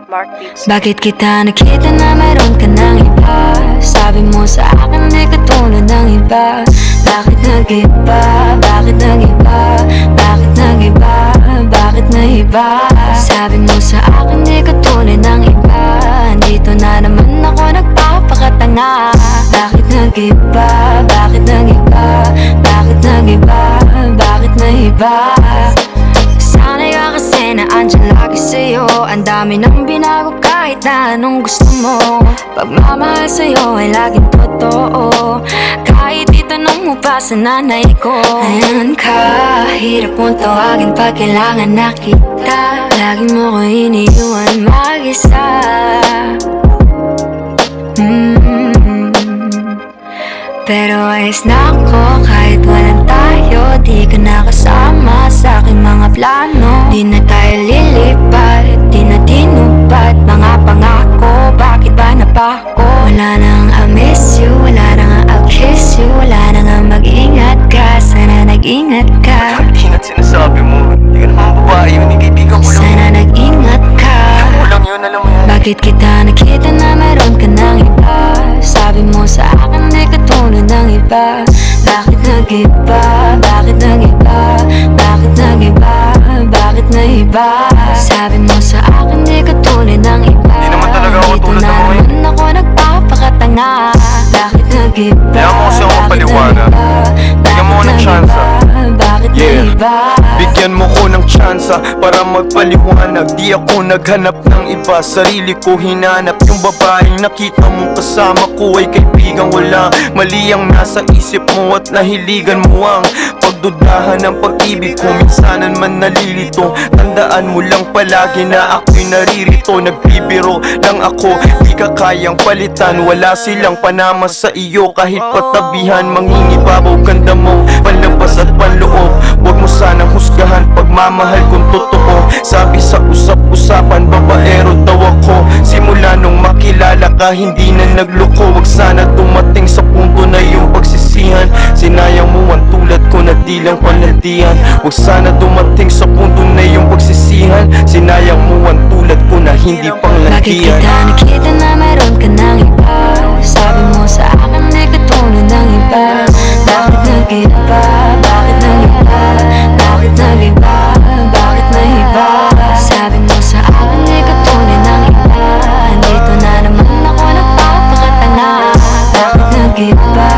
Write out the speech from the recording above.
Bakit kita nakita na mayroon ka ng iba? Sabi mo sa akin di ka tulad ng iba. Bakit nag-iba? Bakit nag-iba? Bakit nag-iba? Bakit nag-iba? Sabi mo sa akin di ka tulad ng iba. Dito na naman ako nagpapakatanga. Bakit nag-iba? Bakit nag-iba? Bakit nag-iba? Bakit nag-iba? Sana'y ka kasi na andyan lagi sa'yo. Ang dami nang binago kahit na anong gusto mo. Pagmamahal sa'yo ay laging totoo. Kahit itanong mo pa sa nanay ko. Ayan ka, hirap mong tawagin pag kailangan na kita. Lagi mo ko iniiwan mag-isa. Pero ayos na ako kahit walang tayo. Di ka na kasama sa aking mga plano. Di na tayo lilipat, di na tinupad mga pangako. Bakit ba napako? Wala nang I'll miss you, wala nang I'll kiss you. Wala nang mag-ingat ka, sana nag-ingat ka. Ingat sinasabi mo, di ka naman babae yun, kaibigan ko lang. Sana nag-ingat ka. Ako lang yun, alam mo yan. Bakit kita nakita na mayroon ka ng iba? Sabi mo sa akin di ka tulad ng iba. Bakit nag-iba? Bakit nag-iba? Bakit nag-iba? Bakit nag-iba? Sabi mo sa akin di ka tulad ng iba. Di naman talaga ako tulad ng mga Dito na naman ako nagpapakatanga. Bakit nag-iba? Kaya mo kasi ako paliwanag. Bigyan mo ko ng tsansa. Bakit nag-iba? Bigyan mo ko ng tsansa para magpaliwanag. Di ako naghanap ng iba, sarili ko hinanap. Yung babaeng nakita mo kasama ko ay kaibigan. Wala mali ang nasa isip mo at nahiligan mo ang pagdudahan ng pag-ibig ko. Minsanan man nalilito, tandaan mo lang palagi na ako'y naririto. Nagbibiro lang ako, di ka kayang palitan. Wala silang panama sa iyo kahit patabihan. Mangingibabaw ganda mo, panlabas at panloob. Huwag mo sanang husgahan pagmamahal kung totoo. Sabi sa usap-usapan, babaero daw ako. Simula nung makilala ka, hindi na nagloko. Huwag sana dumating sa punto na yung pagsisihan. Sinayang mo ang tulad ko na di lang panlandian. Huwag sana dumating sa punto na yung pagsisihan. Sinayang mo ang tulad ko na hindi panglandian. Bakit kita nakita na mayroon ka ng iba? Sabi mo sa akin di ka tulad ng iba. Bakit nag-iba? Bakit nag-iba? Bakit nag-iba? Bakit nag-iba? Sabi mo sa akin di ka tulad ng iba. Dito na naman ako nagpapakatanga. Bakit nag-iba?